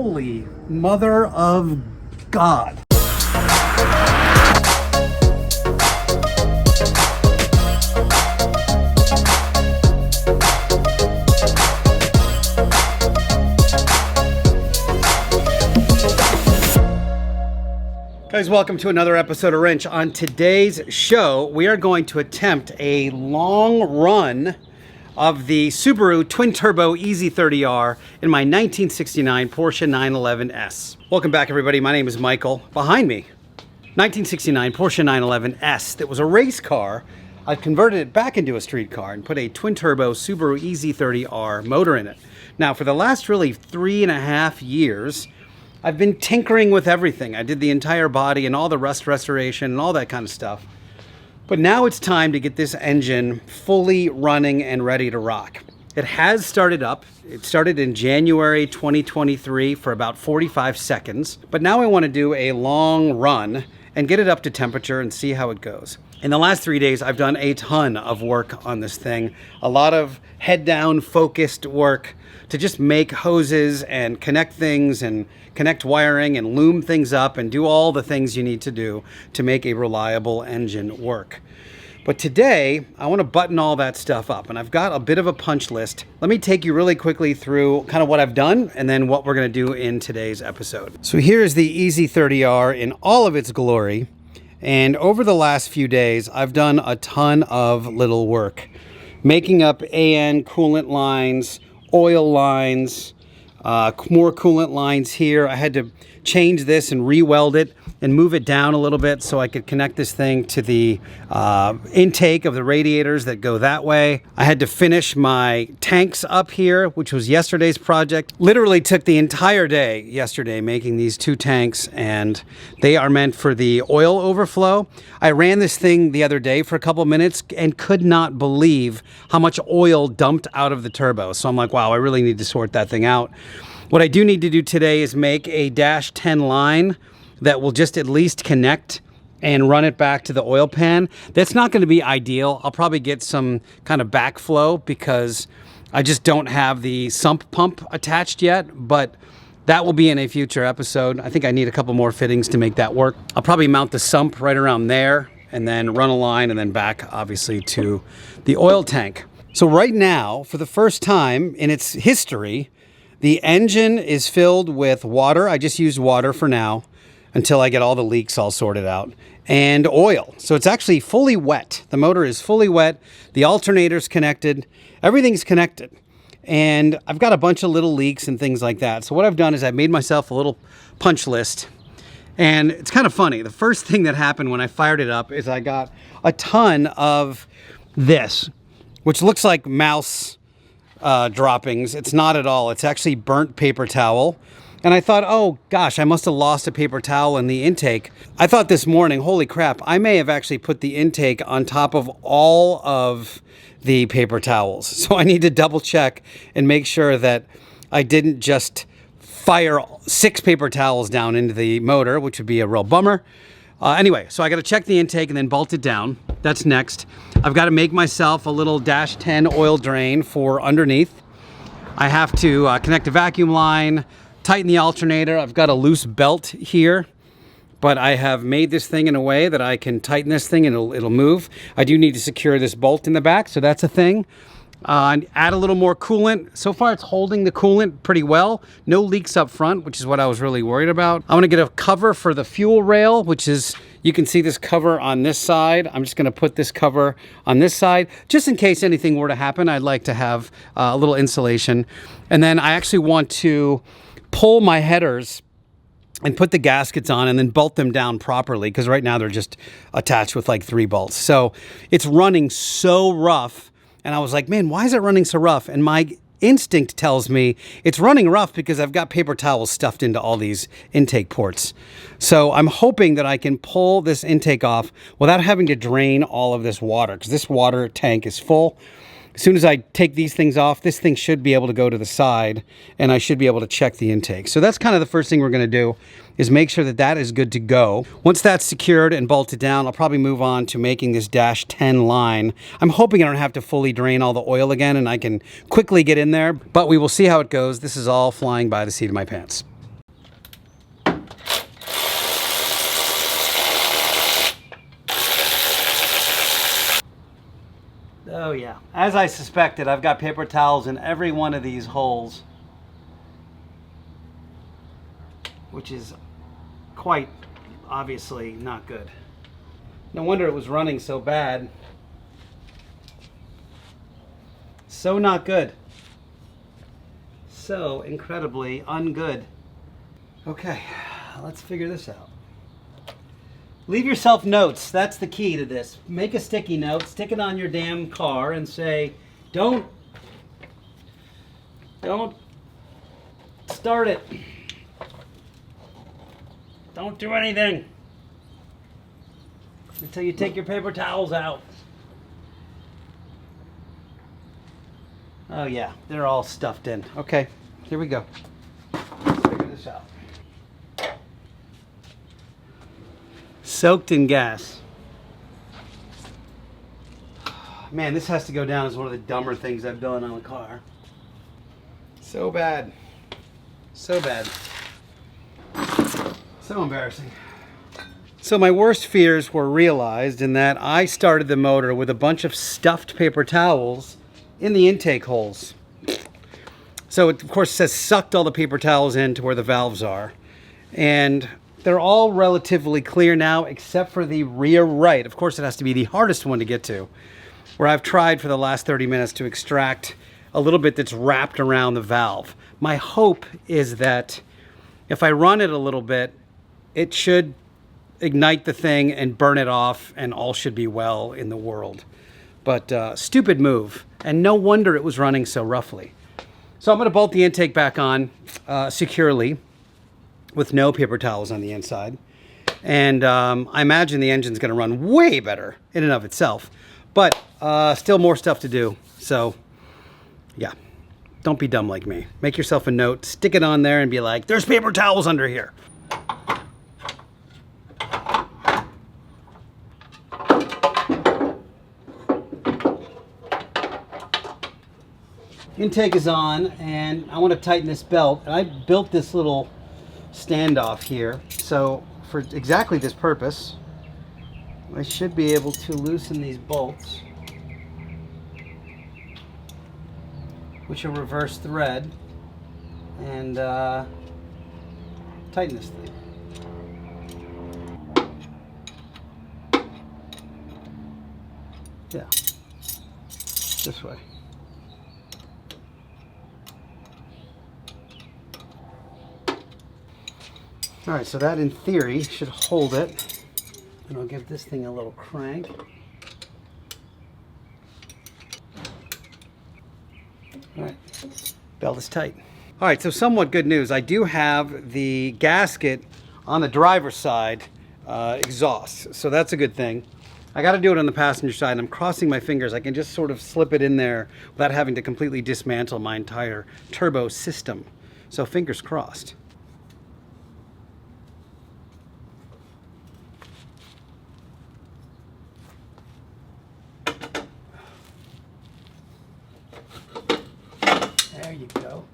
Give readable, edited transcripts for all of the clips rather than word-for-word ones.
Holy mother of God. Guys, welcome to another episode of Rennch. On today's show, we are going to attempt a long run of the Subaru twin-turbo EZ30R in my 1969 Porsche 911S. Welcome back, everybody. My name is Michael. Behind me, 1969 Porsche 911S. That was a race car. I've converted it back into a street car and put a twin-turbo Subaru EZ30R motor in it. Now, for the last really 3.5 years, I've been tinkering with everything. I did the entire body and all the rust restoration and all that kind of stuff. But now it's time to get this engine fully running and ready to rock. It has started up. It started in January 2023 for about 45 seconds. But now I want to do a long run and get it up to temperature and see how it goes. In the last 3 days, I've done a ton of work on this thing. A lot of head-down focused work to just make hoses and connect things and connect wiring and loom things up and do all the things you need to do to make a reliable engine work. But today, I want to button all that stuff up, and I've got a bit of a punch list. Let me take you really quickly through kind of what I've done and then what we're going to do in today's episode. So here's the EZ30R in all of its glory. And over the last few days, I've done a ton of little work, making up AN coolant lines, oil lines, more coolant lines here. I had to change this and re-weld it and move it down a little bit so I could connect this thing to the intake of the radiators that go that way. I had to finish my tanks up here, which was yesterday's project. Literally took the entire day yesterday making these two tanks, and they are meant for the oil overflow. I ran this thing the other day for a couple minutes and could not believe how much oil dumped out of the turbo. So I'm like, wow, I really need to sort that thing out. What I do need to do today is make a -10 line that will just at least connect and run it back to the oil pan. That's not going to be ideal. I'll probably get some kind of backflow because I just don't have the sump pump attached yet, but that will be in a future episode. I think I need a couple more fittings to make that work. I'll probably mount the sump right around there and then run a line and then back, obviously, to the oil tank. So right now, for the first time in its history, the engine is filled with water. I just used water for now until I get all the leaks all sorted out, and oil. So it's actually fully wet. The motor is fully wet. The alternator's connected. Everything's connected. And I've got a bunch of little leaks and things like that. So what I've done is I've made myself a little punch list. And it's kind of funny. The first thing that happened when I fired it up is I got a ton of this, which looks like mouse droppings. It's not at all. It's actually burnt paper towel. And I thought, oh gosh, I must have lost a paper towel in the intake. I thought this morning, holy crap, I may have actually put the intake on top of all of the paper towels. So I need to double check and make sure that I didn't just fire 6 paper towels down into the motor, which would be a real bummer. Anyway, so I got to check the intake and then bolt it down. That's next. I've got to make myself a little -10 oil drain for underneath. I have to connect a vacuum line, tighten the alternator. I've got a loose belt here, but I have made this thing in a way that I can tighten this thing and it'll move. I do need to secure this bolt in the back, so that's a thing. Add a little more coolant. So far it's holding the coolant pretty well. No leaks up front, which is what I was really worried about. I want to get a cover for the fuel rail, which is, you can see this cover on this side. I'm just going to put this cover on this side. Just in case anything were to happen, I'd like to have a little insulation. And then I actually want to pull my headers and put the gaskets on and then bolt them down properly, because right now they're just attached with like 3 bolts. So it's running so rough. And I was like, man, why is it running so rough? And my instinct tells me it's running rough because I've got paper towels stuffed into all these intake ports. So I'm hoping that I can pull this intake off without having to drain all of this water, because this water tank is full. As soon as I take these things off, this thing should be able to go to the side and I should be able to check the intake. So that's kind of the first thing we're going to do, is make sure that that is good to go. Once that's secured and bolted down, I'll probably move on to making this -10 line. I'm hoping I don't have to fully drain all the oil again and I can quickly get in there, but we will see how it goes. This is all flying by the seat of my pants. Oh yeah, as I suspected, I've got paper towels in every one of these holes, which is quite obviously not good. No wonder it was running so bad. So not good. So incredibly ungood. Okay, let's figure this out. Leave yourself notes. That's the key to this. Make a sticky note, stick it on your damn car and say, don't start it. Don't do anything until you take your paper towels out. Oh yeah, they're all stuffed in. Okay, here we go. Let's figure this out. Soaked in gas. Man, this has to go down as one of the dumber things I've done on a car. So bad. So bad. So embarrassing. So my worst fears were realized in that I started the motor with a bunch of stuffed paper towels in the intake holes. So it of course says sucked all the paper towels in to where the valves are. And they're all relatively clear now except for the rear right. Of course it has to be the hardest one to get to, where I've tried for the last 30 minutes to extract a little bit that's wrapped around the valve. My hope is that if I run it a little bit, it should ignite the thing and burn it off and all should be well in the world. But stupid move, and no wonder it was running so roughly. So I'm going to bolt the intake back on securely with no paper towels on the inside. And I imagine the engine's going to run way better in and of itself. But still more stuff to do. So yeah, don't be dumb like me. Make yourself a note, stick it on there and be like, there's paper towels under here. Intake is on, and I want to tighten this belt. And I built this little standoff here, so for exactly this purpose, I should be able to loosen these bolts, which are reverse thread, and tighten this thing. Yeah, this way. All right, so that in theory should hold it. And I'll give this thing a little crank. All right, belt is tight. All right, so somewhat good news. I do have the gasket on the driver's side exhaust, so that's a good thing. I got to do it on the passenger side. I'm crossing my fingers. I can just sort of slip it in there without having to completely dismantle my entire turbo system. So fingers crossed. There you go.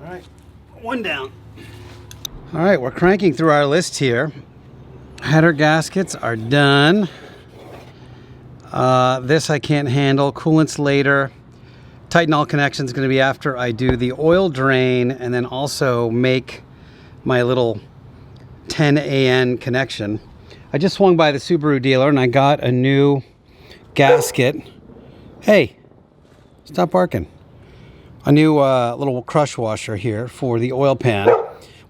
All right, one down. All right, we're cranking through our list here. Header gaskets are done. This I can't handle. Coolant's later. Tighten all connections is going to be after I do the oil drain and then also make my little 10 AN connection. I just swung by the Subaru dealer and I got a new gasket. Hey, stop barking. A new little crush washer here for the oil pan.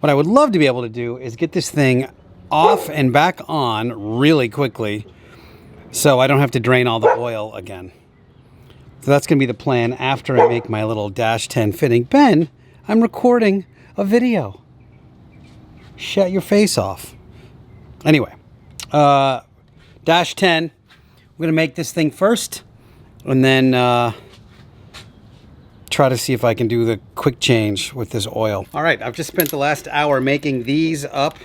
What I would love to be able to do is get this thing off and back on really quickly, so I don't have to drain all the oil again. So that's going to be the plan after I make my little dash 10 fitting. Ben, I'm recording a video. Shut your face off. Anyway, dash 10. I'm going to make this thing first and then try to see if I can do the quick change with this oil. All right, I've just spent the last hour making these up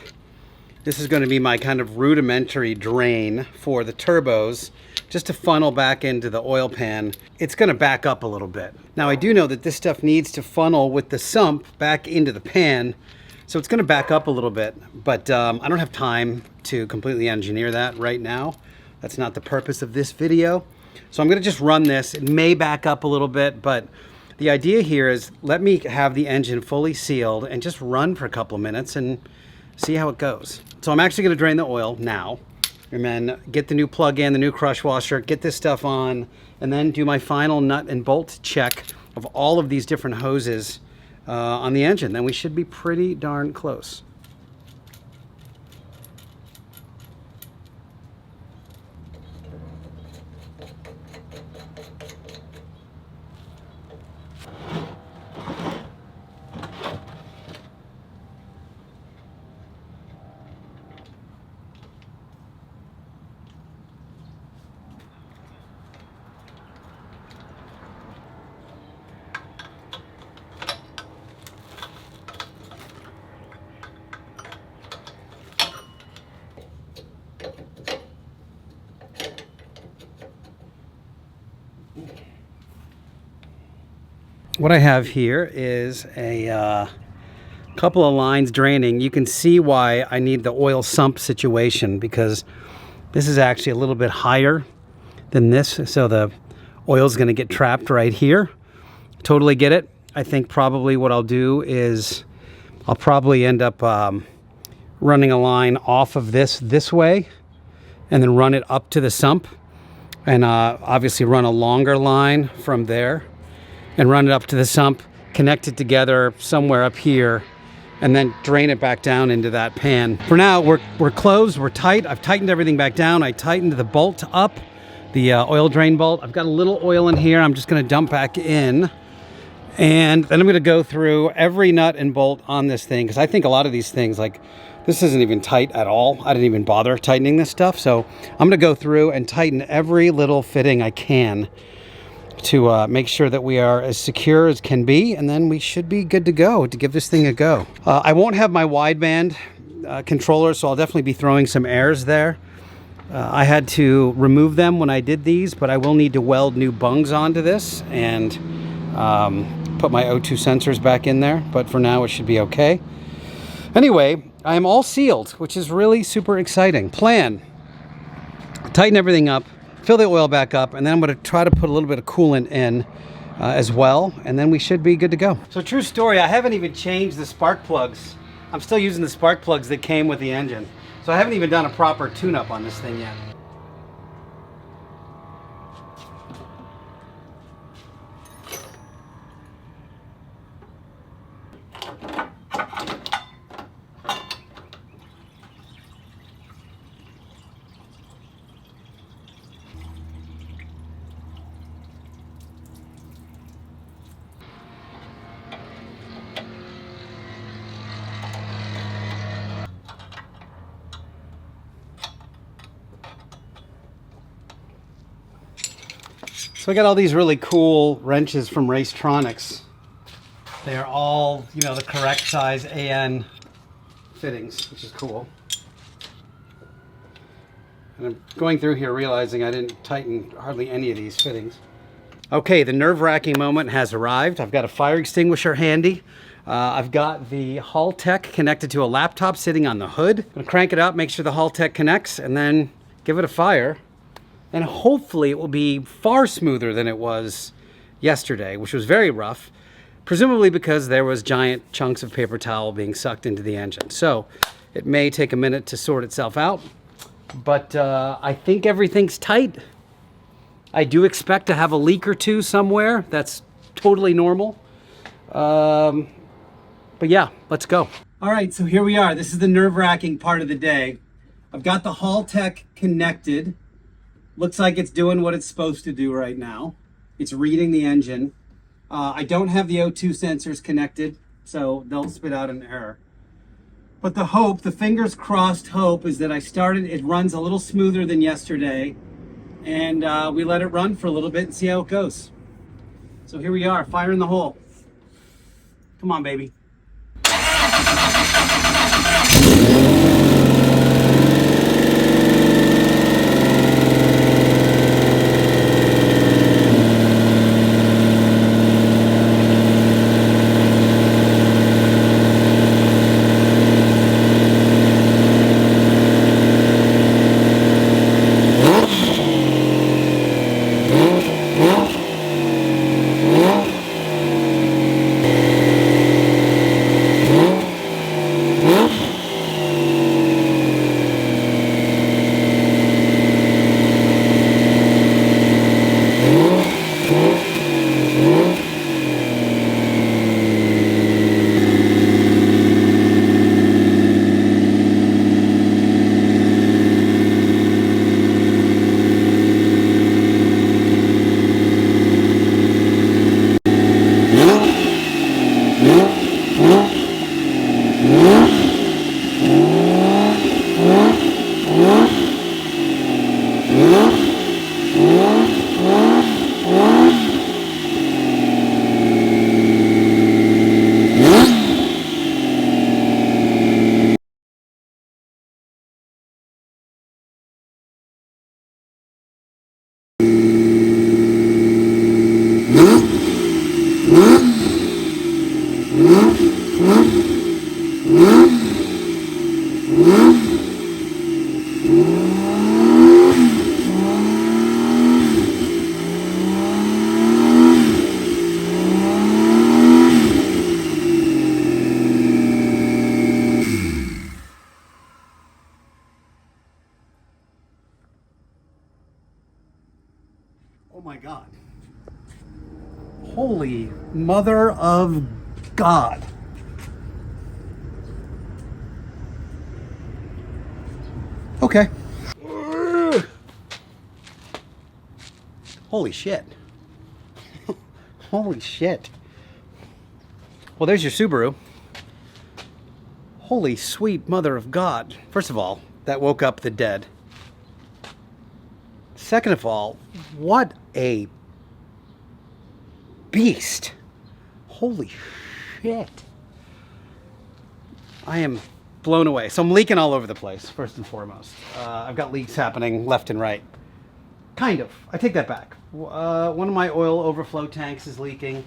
This is going to be my kind of rudimentary drain for the turbos, just to funnel back into the oil pan. It's going to back up a little bit. Now I do know that this stuff needs to funnel with the sump back into the pan, so it's going to back up a little bit, but I don't have time to completely engineer that right now. That's not the purpose of this video. So I'm going to just run this. It may back up a little bit, but the idea here is let me have the engine fully sealed and just run for a couple of minutes and see how it goes. So I'm actually going to drain the oil now, and then get the new plug in, the new crush washer, get this stuff on, and then do my final nut and bolt check of all of these different hoses on the engine. Then we should be pretty darn close. What I have here is a couple of lines draining. You can see why I need the oil sump situation, because this is actually a little bit higher than this, so the oil is going to get trapped right here. Totally get it. I think probably what I'll do is I'll probably end up running a line off of this way and then run it up to the sump, and obviously run a longer line from there and run it up to the sump, connect it together somewhere up here, and then drain it back down into that pan. For now, we're closed, we're tight. I've tightened everything back down. I tightened the bolt up, the oil drain bolt. I've got a little oil in here. I'm just gonna dump back in. And then I'm gonna go through every nut and bolt on this thing, because I think a lot of these things, like this isn't even tight at all. I didn't even bother tightening this stuff. So I'm gonna go through and tighten every little fitting I can to make sure that we are as secure as can be, and then we should be good to go to give this thing a go. I won't have my wideband controller, so I'll definitely be throwing some airs there. I had to remove them when I did these, but I will need to weld new bungs onto this and put my O2 sensors back in there, but for now it should be okay. Anyway, I am all sealed, which is really super exciting. Plan: tighten everything up, fill the oil back up, and then I'm going to try to put a little bit of coolant in as well, and then we should be good to go. So true story, I haven't even changed the spark plugs. I'm still using the spark plugs that came with the engine. So I haven't even done a proper tune-up on this thing yet. So I got all these really cool wrenches from Racetronics. They are all, you know, the correct size AN fittings, which is cool. And I'm going through here realizing I didn't tighten hardly any of these fittings. Okay, the nerve-wracking moment has arrived. I've got a fire extinguisher handy. I've got the Haltech connected to a laptop sitting on the hood. I'm gonna crank it up, make sure the Haltech connects, and then give it a fire. And hopefully it will be far smoother than it was yesterday, which was very rough, presumably because there was giant chunks of paper towel being sucked into the engine. So it may take a minute to sort itself out, but I think everything's tight. I do expect to have a leak or two somewhere. That's totally normal. But yeah, let's go. All right, so here we are. This is the nerve-wracking part of the day. I've got the Haltech connected. Looks like it's doing what it's supposed to do right now. It's reading the engine. I don't have the O2 sensors connected, so they'll spit out an error. But the hope, the fingers crossed hope, is that it runs a little smoother than yesterday, and we let it run for a little bit and see how it goes. So here we are, fire in the hole. Come on, baby. Oh my God. Holy mother of God. Okay. Holy shit. Holy shit. Well, there's your Subaru. Holy sweet mother of God. First of all, that woke up the dead. Second of all, what a beast. Holy shit. I am blown away. So I'm leaking all over the place, first and foremost. I've got leaks happening left and right. Kind of. I take that back. One of my oil overflow tanks is leaking.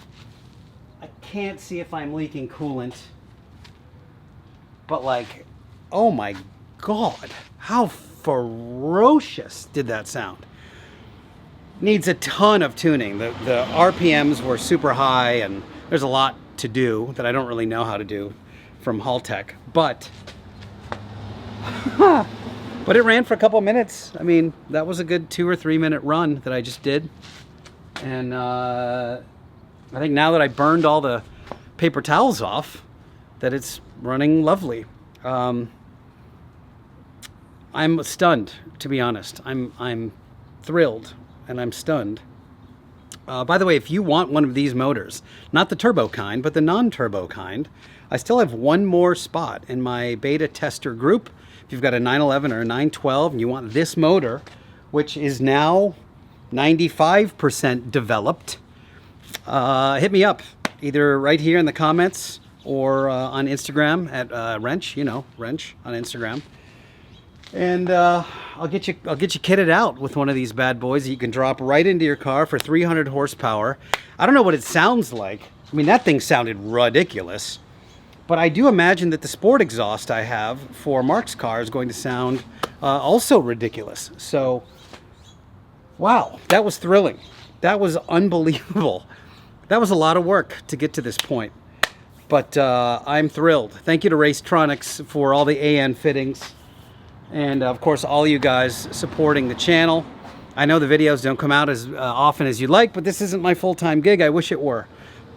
I can't see if I'm leaking coolant. But like, oh my God, how ferocious did that sound? Needs a ton of tuning. The RPMs were super high, and there's a lot to do that I don't really know how to do from Haltech. But it ran for a couple minutes. I mean, that was a good 2 or 3 minute run that I just did. And I think now that I burned all the paper towels off, that it's running lovely. I'm stunned, to be honest. I'm thrilled and I'm stunned. By the way, if you want one of these motors, not the turbo kind, but the non-turbo kind, I still have one more spot in my beta tester group. If you've got a 911 or a 912 and you want this motor, which is now 95% developed, hit me up either right here in the comments or on Instagram at Rennch, you know, Rennch on Instagram. And I'll get you kitted out with one of these bad boys that you can drop right into your car for 300 horsepower. I don't know what it sounds like. I mean, that thing sounded ridiculous. But I do imagine that the sport exhaust I have for Mark's car is going to sound also ridiculous. So, wow, that was thrilling. That was unbelievable. That was a lot of work to get to this point. But I'm thrilled. Thank you to Racetronics for all the AN fittings. And of course, all you guys supporting the channel. I know the videos don't come out as often as you'd like, but this isn't my full-time gig. I wish it were.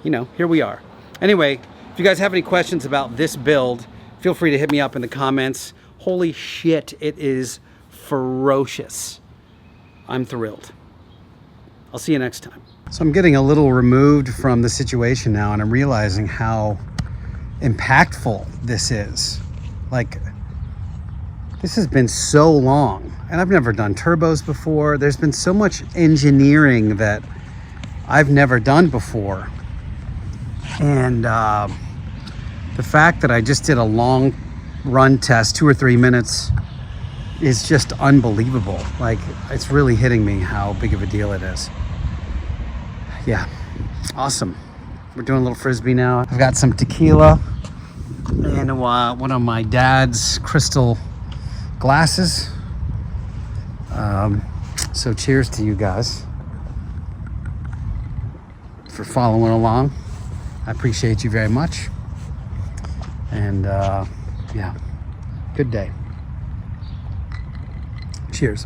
You know, here we are. Anyway, if you guys have any questions about this build, feel free to hit me up in the comments. Holy shit, it is ferocious. I'm thrilled. I'll see you next time. So I'm getting a little removed from the situation now, and I'm realizing how impactful this is. Like, this has been so long, and I've never done turbos before. There's been so much engineering that I've never done before. And the fact that I just did a long run test, 2 or 3 minutes, is just unbelievable. Like, it's really hitting me how big of a deal it is. Yeah, awesome. We're doing a little frisbee now. I've got some tequila and one of my dad's crystal glasses. So cheers to you guys for following along. I appreciate you very much. And yeah, good day. Cheers.